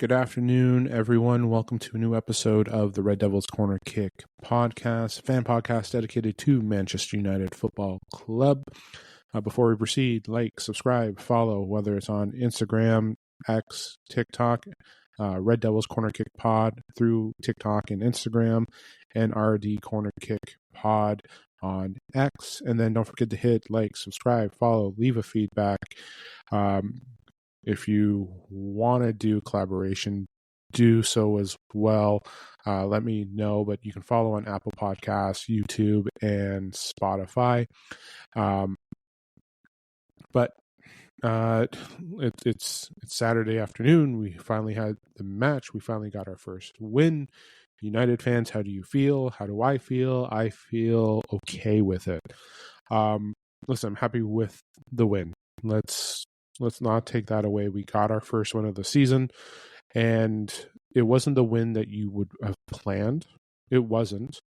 Good afternoon, everyone. Welcome to a new episode of the Red Devils Corner Kick podcast, fan podcast dedicated to Manchester United Football Club. Before we proceed, like, subscribe, follow, whether it's on Instagram, X, TikTok, Red Devils Corner Kick Pod through TikTok and Instagram, and RD Corner Kick Pod on X. And then don't forget to hit like, subscribe, follow, leave a feedback. If you want to do collaboration, do so as well. Let me know, but you can follow on Apple Podcasts, YouTube, and Spotify. It's Saturday afternoon. We finally had the match. We finally got our first win. United fans, how do you feel? How do I feel? I feel okay with it. Listen, I'm happy with the win. Let's not take that away. We got our first win of the season, and it wasn't the win that you would have planned. It wasn't.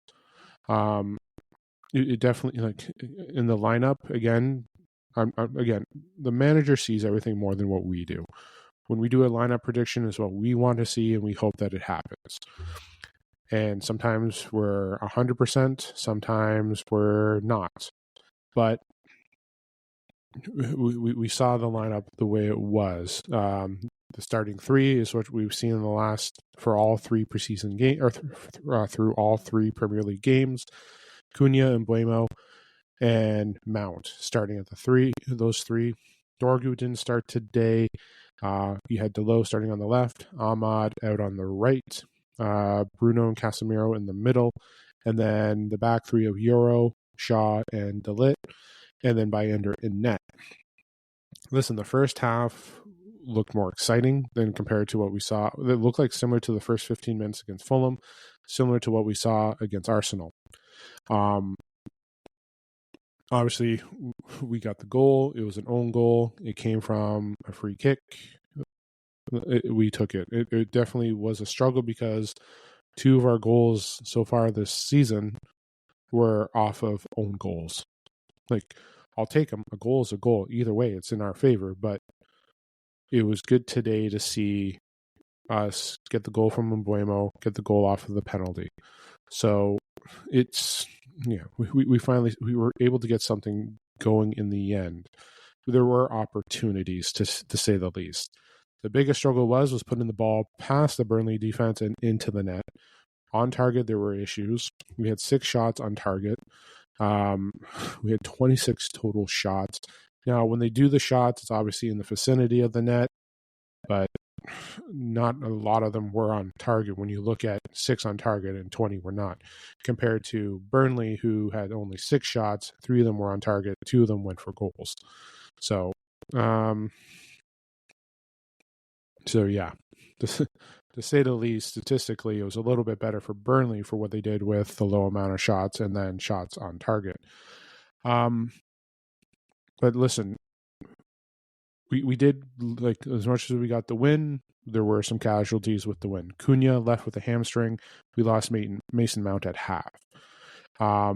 It definitely, like, in the lineup again. Again, the manager sees everything more than what we do. When we do a lineup prediction, is what we want to see, and we hope that it happens. And sometimes we're 100%, sometimes we're not. But we saw the lineup the way it was. The starting three is what we've seen in the last for all three preseason games, or through all three Premier League games. Cunha and Mbeumo and Mount starting at those three. Dorgu didn't start today. You had Delo starting on the left, Ahmad out on the right, Bruno and Casemiro in the middle, and then the back three of Euro, Shaw, and De Ligt, and then Bayender in net. Listen, the first half looked more exciting than compared to what we saw. It looked like similar to the first 15 minutes against Fulham, similar to what we saw against Arsenal. Obviously, we got the goal. It was an own goal. It came from a free kick. We took it. It definitely was a struggle because two of our goals so far this season were off of own goals. Like, I'll take them. A goal is a goal. Either way, it's in our favor. But it was good today to see us get the goal from Mbeumo, get the goal off of the penalty. So it's, we finally were able to get something going in the end. There were opportunities, to say the least. The biggest struggle was putting the ball past the Burnley defense and into the net. On target, there were issues. We had 6 shots on target. We had 26 total shots. Now, when they do the shots, it's obviously in the vicinity of the net, but not a lot of them were on target. When you look at 6 on target and 20 were not, compared to Burnley, who had only 6 shots, 3 of them were on target, 2 of them went for goals. So yeah, to say the least, statistically, it was a little bit better for Burnley for what they did with the low amount of shots and then shots on target. But listen, we did, like, as much as we got the win, there were some casualties with the win. Cunha left with a hamstring. We lost Mason Mount at half. I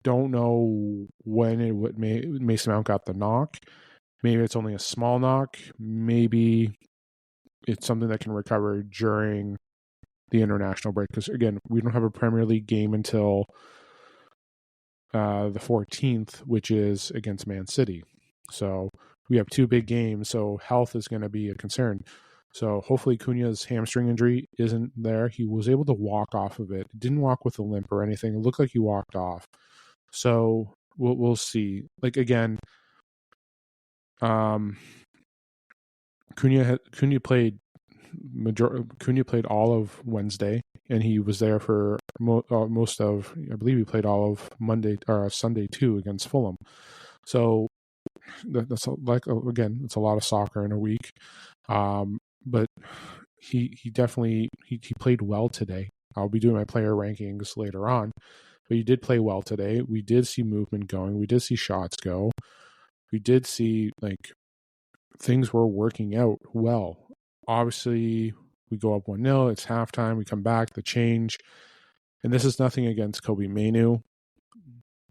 don't know when Mason Mount got the knock. Maybe it's only a small knock. Maybe it's something that can recover during the international break. Because, again, we don't have a Premier League game until the 14th, which is against Man City. So we have 2 big games, so health is going to be a concern. So hopefully Cunha's hamstring injury isn't there. He was able to walk off of it. Didn't walk with a limp or anything. It looked like he walked off. So we'll see. Like, again, Cunha played all of Wednesday, and he was there for most of, I believe he played all of Monday or Sunday too against Fulham. So that's again, it's a lot of soccer in a week. But he definitely he played well today. I'll be doing my player rankings later on, but he did play well today. We did see movement going. We did see shots go. We did see, like, things were working out well. Obviously, we go up 1-0. It's halftime. We come back, the change. And this is nothing against Kobe Mainu,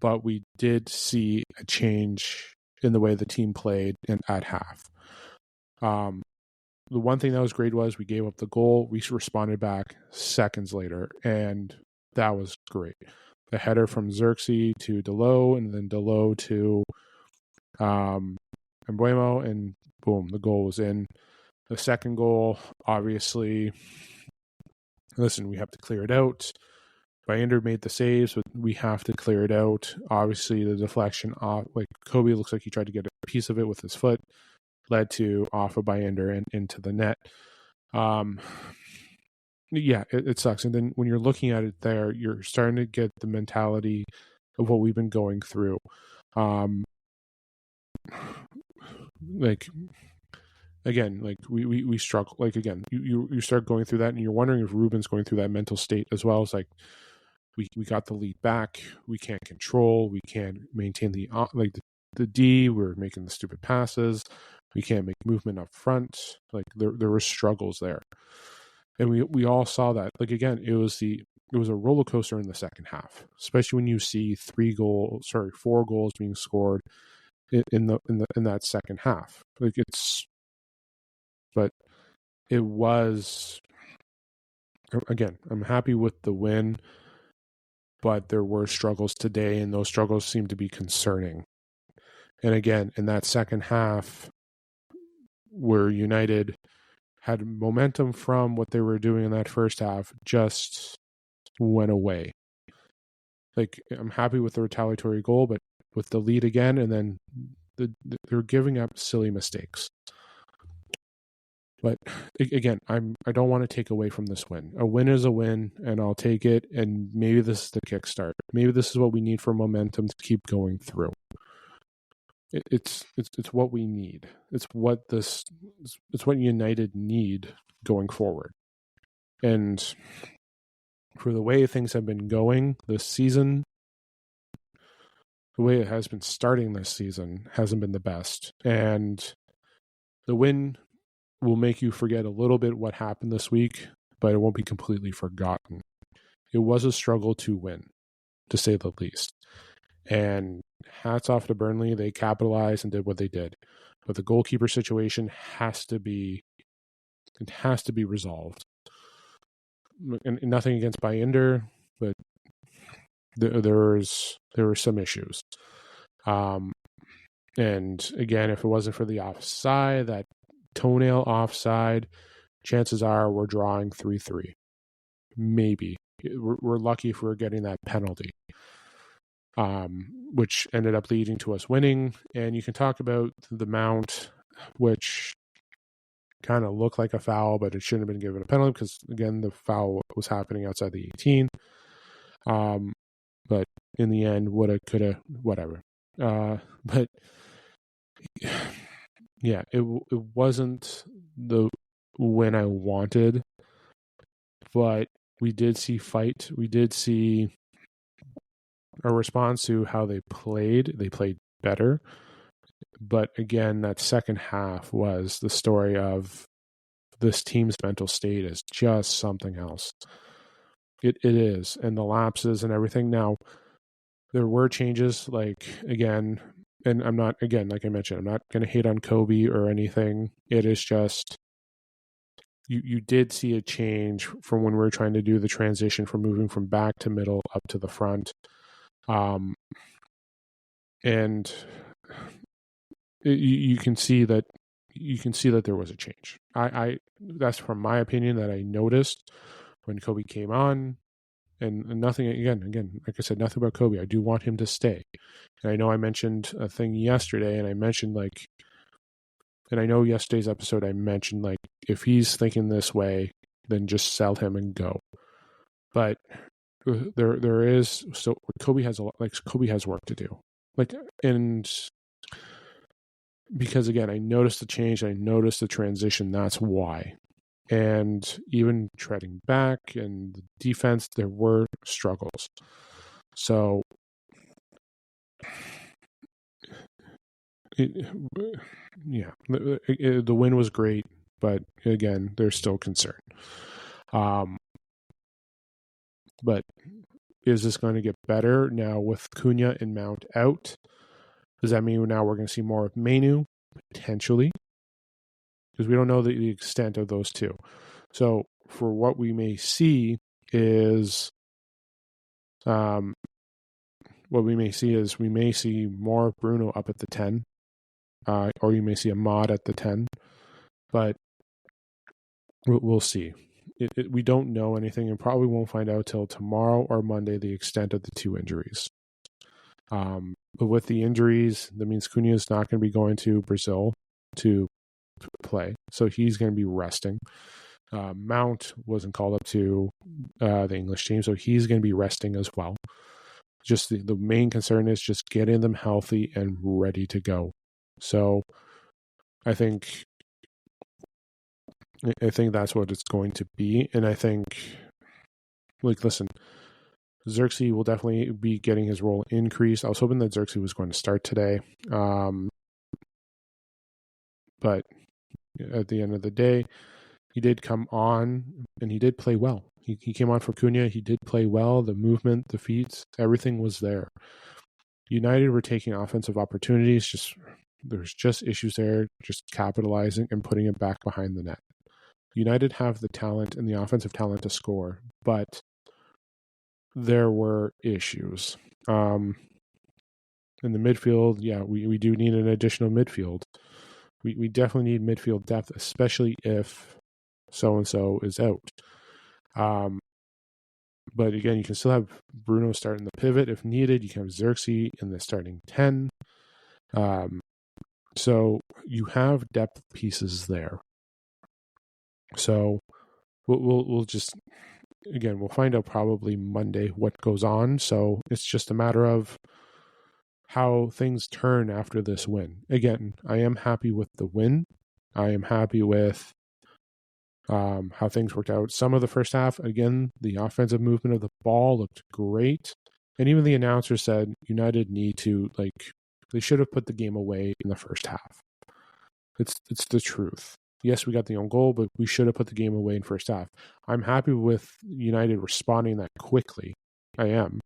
but we did see a change in the way the team played at half. the one thing that was great was we gave up the goal. We responded back seconds later, and that was great. The header from Xerxes to Delo, and then Delo to Embuemo, and boom, the goal was in. The second goal, obviously, listen, we have to clear it out. Bayender made the saves, but we have to clear it out. Obviously, the deflection off, like Kobe looks like he tried to get a piece of it with his foot, led to off of Bayender and into the net. Yeah, it sucks. And then when you're looking at it there, you're starting to get the mentality of what we've been going through. Like, again, like we struggle. Like, again, you start going through that, and you're wondering if Ruben's going through that mental state as well. It's like, we got the lead back. We can't control. We can't maintain the D. We're making the stupid passes. We can't make movement up front. Like, there were struggles there, and we all saw that. Like, again, it was a roller coaster in the second half, especially when you see 4 goals being scored in that second half. Like, but it was, again, I'm happy with the win, but there were struggles today, and those struggles seem to be concerning. And again, in that second half, where United had momentum from what they were doing in that first half, just went away. Like, I'm happy with the retaliatory goal, but with the lead again, and then they're giving up silly mistakes. But again, I don't want to take away from this win. A win is a win, and I'll take it. And maybe this is the kickstart. Maybe this is what we need for momentum to keep going through. It's what we need. It's what United need going forward. And for the way things have been going this season, the way it has been starting this season hasn't been the best. And the win will make you forget a little bit what happened this week, but it won't be completely forgotten. It was a struggle to win, to say the least. And hats off to Burnley. They capitalized and did what they did. But the goalkeeper situation has to be resolved. And nothing against Bayender, but there were some issues. And again, if it wasn't for the offside, that toenail offside, chances are we're drawing 3-3. Maybe. We're lucky if we're getting that penalty, which ended up leading to us winning. And you can talk about the Mount, which kind of looked like a foul, but it shouldn't have been given a penalty because, again, the foul was happening outside the 18. But in the end, woulda, coulda, whatever. But yeah, it wasn't the win I wanted, but we did see fight. We did see a response to how they played. They played better. But again, that second half was the story of this team's mental state is just something else. It is. And the lapses and everything. Now, there were changes, like, again, and I'm not, again, like I mentioned, I'm not going to hate on Kobe or anything. It is just, you did see a change from when we were trying to do the transition from moving from back to middle up to the front. And you can see that there was a change. I that's from my opinion that I noticed when Kobe came on, and nothing again, like I said, nothing about Kobe. I do want him to stay. And I know I mentioned a thing yesterday, and I mentioned and I know yesterday's episode I mentioned, like, if he's thinking this way, then just sell him and go. But there is, so Kobe has Kobe has work to do. And because, again, I noticed the change, I noticed the transition, that's why. And even treading back and the defense, there were struggles. So yeah, the win was great, but again, there's still concern. But is this going to get better now with Cunha and Mount out? Does that mean now we're going to see more of Mainu? Potentially. because we don't know the extent of those two. So for what we may see is, we may see more Bruno up at the 10, or you may see a mod at the 10, but we'll see. We don't know anything, and probably won't find out till tomorrow or Monday the extent of the two injuries. But with the injuries, that means Cunha is not going to be going to Brazil to play, so he's going to be resting. Mount wasn't called up to the English team, so he's going to be resting as well. Just the main concern is just getting them healthy and ready to go. So I think that's what it's going to be. And I think, listen, Xerxes will definitely be getting his role increased. I was hoping that Xerxes was going to start today. But at the end of the day, he did come on and he did play well. He came on for Cunha. He did play well. The movement, the feats, everything was there. United were taking offensive opportunities. There's just issues there, just capitalizing and putting it back behind the net. United have the talent and the offensive talent to score, but there were issues. In the midfield, we do need an additional midfield. We definitely need midfield depth, especially if so-and-so is out. But again, you can still have Bruno starting the pivot if needed. You can have Xerxes in the starting 10. So you have depth pieces there. So we'll just, again, we'll find out probably Monday what goes on. So it's just a matter of how things turn after this win. Again, I am happy with the win. I am happy with how things worked out. Some of the first half, again, the offensive movement of the ball looked great. And even the announcer said United need to, they should have put the game away in the first half. It's the truth. Yes, we got the own goal, but we should have put the game away in first half. I'm happy with United responding that quickly. I am.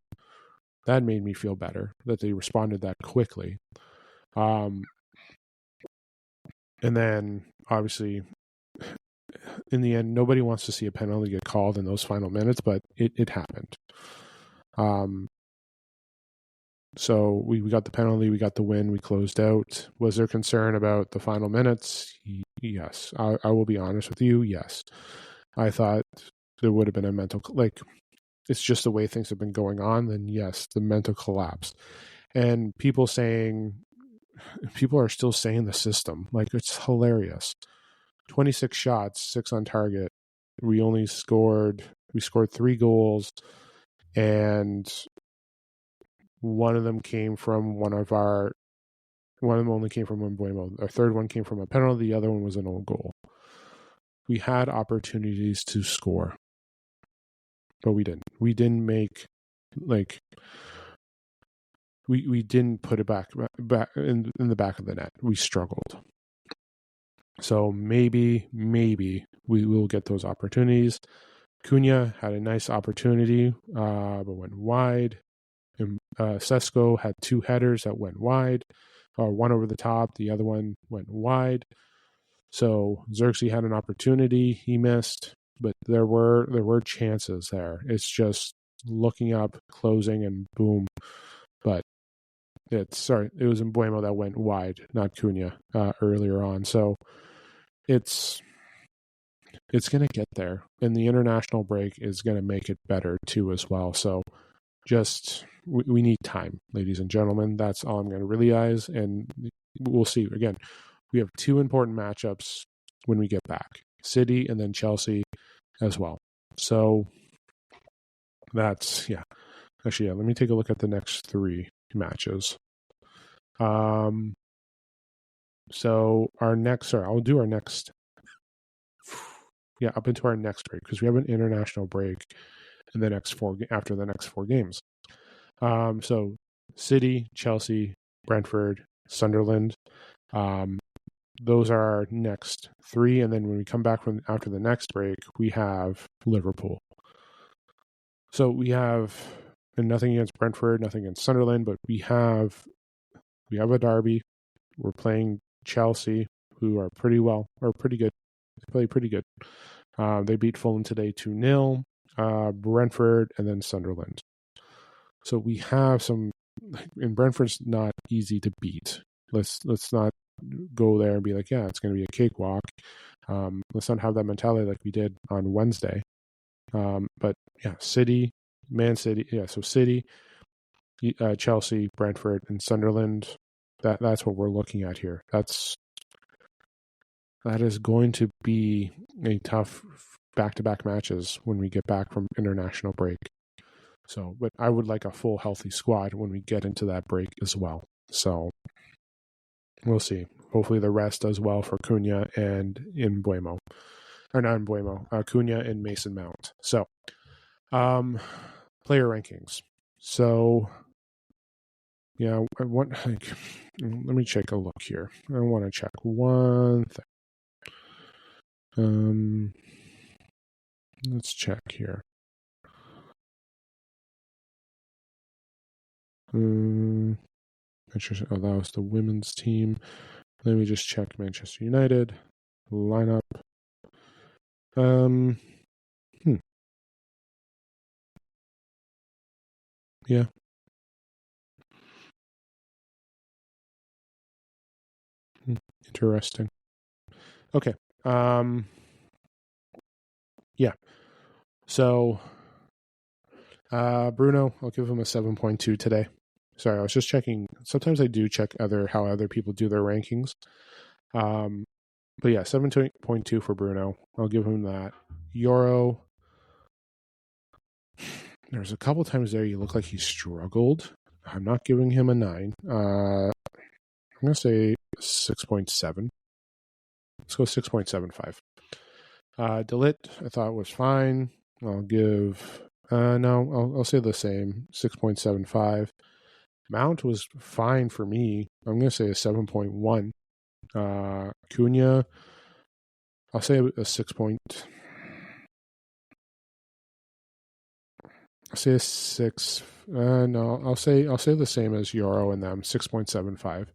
That made me feel better, that they responded that quickly. And then, obviously, in the end, nobody wants to see a penalty get called in those final minutes, but it happened. So we got the penalty, we got the win, we closed out. Was there concern about the final minutes? Yes. I will be honest with you, yes. I thought there would have been a mental, it's just the way things have been going on, then yes, the mental collapse. And people are still saying the system. It's hilarious. 26 shots, 6 on target. We scored 3 goals, and one of them came from one of them only came from Mbuemo. Our third one came from a penalty. The other one was an own goal. We had opportunities to score, but we didn't. We didn't make, we didn't put it back in the back of the net. We struggled. So maybe we will get those opportunities. Cunha had a nice opportunity, but went wide. And Sesko had 2 headers that went wide, one over the top, the other one went wide. So Xerxes had an opportunity, he missed, but there were chances there. It's just looking up, closing, and boom. But it was Mbuemo that went wide, not Cunha, earlier on. So it's going to get there, and the international break is going to make it better too as well. So just we need time, ladies and gentlemen. That's all I'm going to realize, and we'll see. Again, we have 2 important matchups when we get back: City and then Chelsea as well. So that's Actually, let me take a look at the next 3 matches. So I'll do our next. Up into our next break, because we have an international break in the next 4 after the next 4 games. So City, Chelsea, Brentford, Sunderland. Those are our next 3, and then when we come back from after the next break, we have Liverpool. So we have nothing against Brentford, nothing against Sunderland, but we have a derby. We're playing Chelsea, who are pretty good. They play pretty good. They beat Fulham today 2-0, Brentford, and then Sunderland. So we have some, and Brentford's not easy to beat. Let's not go there and be like, yeah, it's going to be a cakewalk. Let's not have that mentality like we did on Wednesday. But yeah, City, Man City, yeah, so City, Chelsea, Brentford, and Sunderland. That's what we're looking at here. That is going to be a tough back-to-back matches when we get back from international break. So, but I would like a full healthy squad when we get into that break as well. So we'll see. Hopefully the rest does well for Cunha and Mbeumo. Or not Mbeumo, Cunha and Mason Mount. So, player rankings. So, yeah, let me take a look here. I want to check one thing. Let's check here. Manchester allows the women's team. Let me just check Manchester United lineup. Yeah. Interesting. Okay. Yeah. So, Bruno, I'll give him a 7.2 today. Sorry, I was just checking. Sometimes I do check how other people do their rankings. But yeah, 7.2 for Bruno. I'll give him that. Euro. There's a couple times there you look like he struggled. I'm not giving him a 9. I'm going to say 6.7. Let's go 6.75. Delit, I thought was fine. I'll give... I'll say the same, 6.75. Mount was fine for me. I'm going to say a 7.1. Cunha, I'll say a 6. I'll say a 6. No, I'll say the same as Euro and them, 6.75.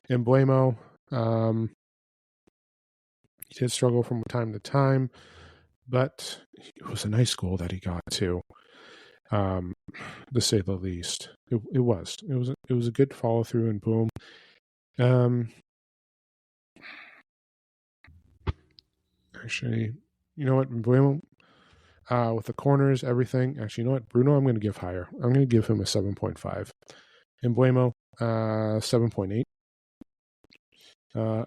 And Mbeumo, he did struggle from time to time, but it was a nice goal that he got too. To say the least, it was a good follow through and boom. Actually, you know what, Mbeumo, with the corners, everything. Actually, you know what, Bruno, I'm going to give higher. I'm going to give him a 7.5. And Mbeumo, 7.8.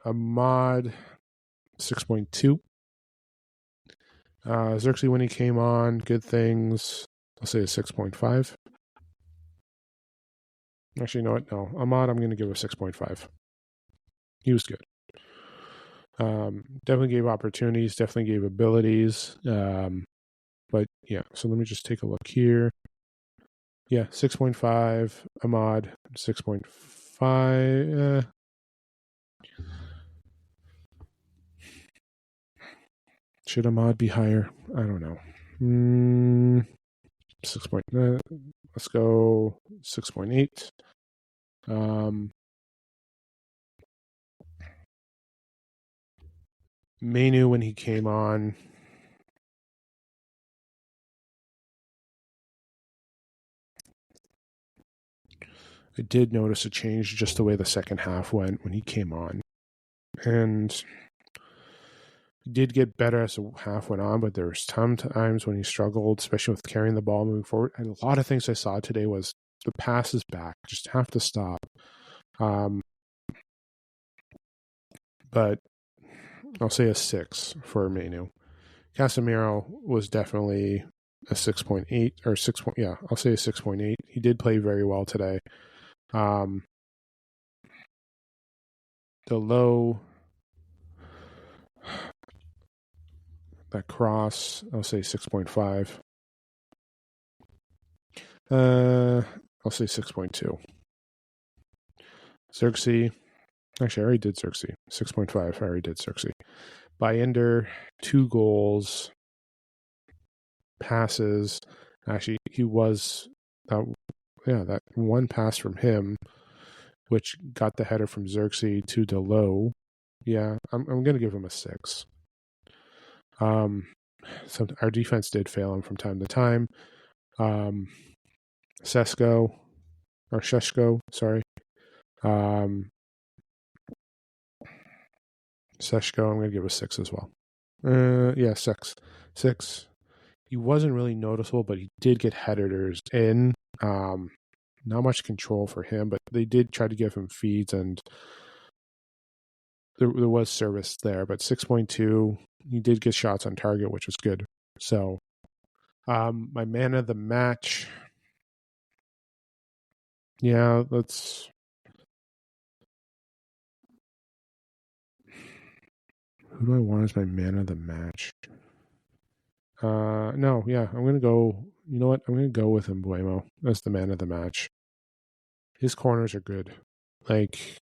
Ahmad, 6.2. Xerxes, when he came on, good things. I'll say a 6.5. Actually, you know what? No. Ahmad, I'm going to give a 6.5. He was good. Definitely gave opportunities, definitely gave abilities. But yeah, so let me just take a look here. Yeah, 6.5. Ahmad, 6.5. Should Ahmad be higher? I don't know. 6. Let's go 6.8. Manu, when he came on, I did notice a change just the way the second half went when he came on. And he did get better as the half went on, but there was times when he struggled, especially with carrying the ball moving forward. And a lot of things I saw today was the passes back, just have to stop. But I'll say a 6 for Manu. Casemiro was definitely a 6.8 or 6. Yeah, I'll say a 6.8. He did play very well today. The low, that cross, I'll say 6.5. I'll say 6.2. Xerxes, actually, I already did Xerxes. 6.5. I already did Xerxes. Bayender, 2 goals, passes. Actually, he was that one pass from him, which got the header from Xerxes to Delo. Yeah, I'm going to give him a 6. Our defense did fail him from time to time. Sheshko, sorry. Sheshko, I'm going to give a 6 as well. Yeah, 6. 6. He wasn't really noticeable, but he did get headers in. Not much control for him, but they did try to give him feeds, and there was service there. But 6.2, he did get shots on target, which was good. So, my man of the match. Yeah, let's. Who do I want as my man of the match? No, yeah, I'm gonna go. You know what? I'm gonna go with Mbeumo as the man of the match. His corners are good. Like,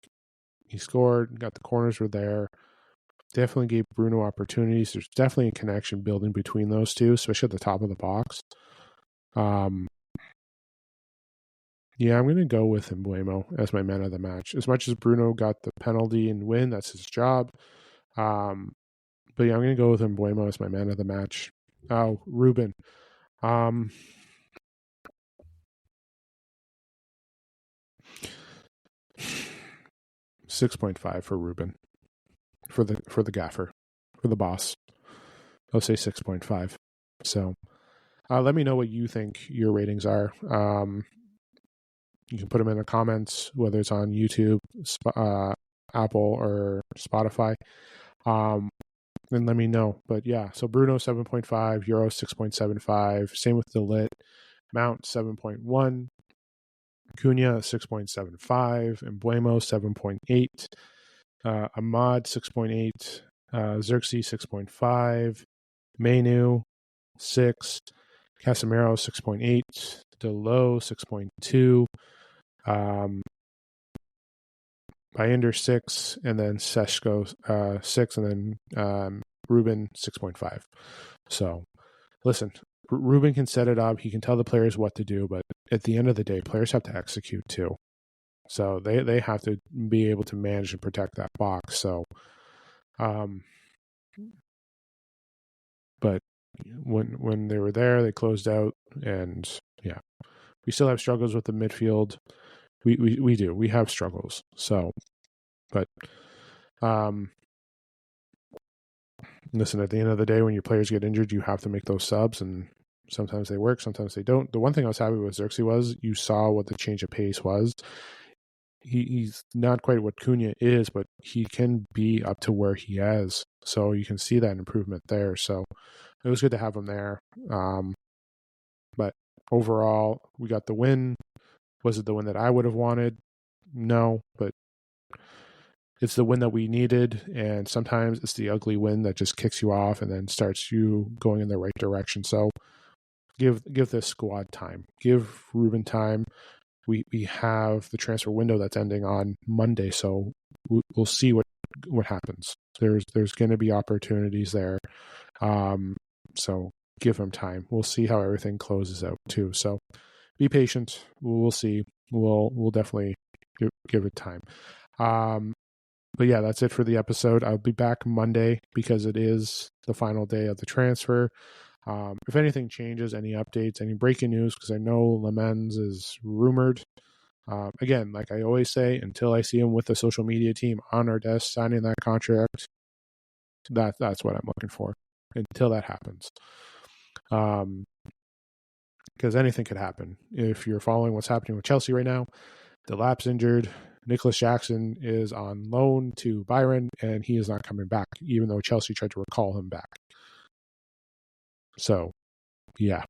he scored, got the corners were there. Definitely gave Bruno opportunities. There's definitely a connection building between those two, especially at the top of the box. Yeah, I'm going to go with Mbeumo as my man of the match. As much as Bruno got the penalty and win, that's his job. But yeah, I'm going to go with Mbeumo as my man of the match. Oh, Ruben. 6.5 for Ruben. For the gaffer. For the boss. I'll say 6.5. So let me know what you think your ratings are. You can put them in the comments, whether it's on YouTube, Apple, or Spotify. And let me know. But yeah, so Bruno 7.5, Euro 6.75. Same with De Ligt. Mount 7.1. Cunha 6.75. And Mbeumo 7.8. Ahmad 6.8. Xerxes 6.5. Mainu 6. Casemiro 6.8. Delo 6.2. Binder 6, and then Sheshko 6, and then Ruben 6.5. So, listen, Ruben can set it up. He can tell the players what to do, but at the end of the day, players have to execute too. So they have to be able to manage and protect that box. So, but when they were there, they closed out, and yeah, we still have struggles with the midfield. We do. We have struggles. So, but listen, at the end of the day, when your players get injured, you have to make those subs, and sometimes they work, sometimes they don't. The one thing I was happy with Xerxes was you saw what the change of pace was. He's not quite what Cunha is, but he can be up to where he is. So you can see that improvement there. So it was good to have him there. But overall, we got the win. Was it the win that I would have wanted? No, but it's the win that we needed, and sometimes it's the ugly win that just kicks you off and then starts you going in the right direction. So give this squad time. Give Ruben time. We have the transfer window that's ending on Monday, so we'll see what happens. There's going to be opportunities there. So give him time. We'll see how everything closes out too. So be patient. We'll see. We'll definitely give it time. But yeah, that's it for the episode. I'll be back Monday because it is the final day of the transfer. If anything changes, any updates, any breaking news, because I know Lemens is rumored. Again, like I always say, until I see him with the social media team on our desk signing that contract, that's what I'm looking for. Until that happens. Because anything could happen. If you're following what's happening with Chelsea right now, Delap's injured. Nicholas Jackson is on loan to Byron, and he is not coming back, even though Chelsea tried to recall him back. So, yeah.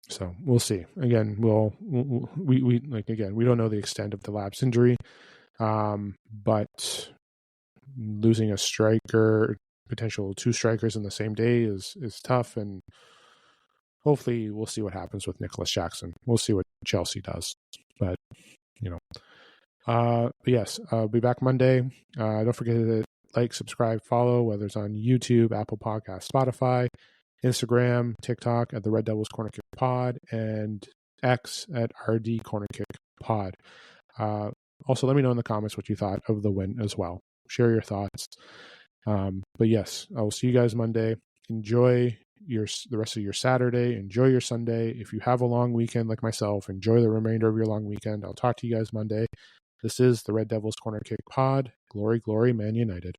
So we'll see. Again, we don't know the extent of Delap's injury, but losing a striker, potential 2 strikers in the same day is tough, and hopefully we'll see what happens with Nicholas Jackson. We'll see what Chelsea does, but but yes, I'll be back Monday. Don't forget to like, subscribe, follow, whether it's on YouTube, Apple Podcasts, Spotify, Instagram, TikTok at the Red Devils Corner Kick Pod, and X at RD Corner Kick Pod. Also, let me know in the comments what you thought of the win as well. Share your thoughts. But yes, I will see you guys Monday. Enjoy the rest of your Saturday. Enjoy your Sunday. If you have a long weekend like myself, enjoy the remainder of your long weekend. I'll talk to you guys Monday. This is the Red Devils Corner Kick Pod. Glory, glory, Man United.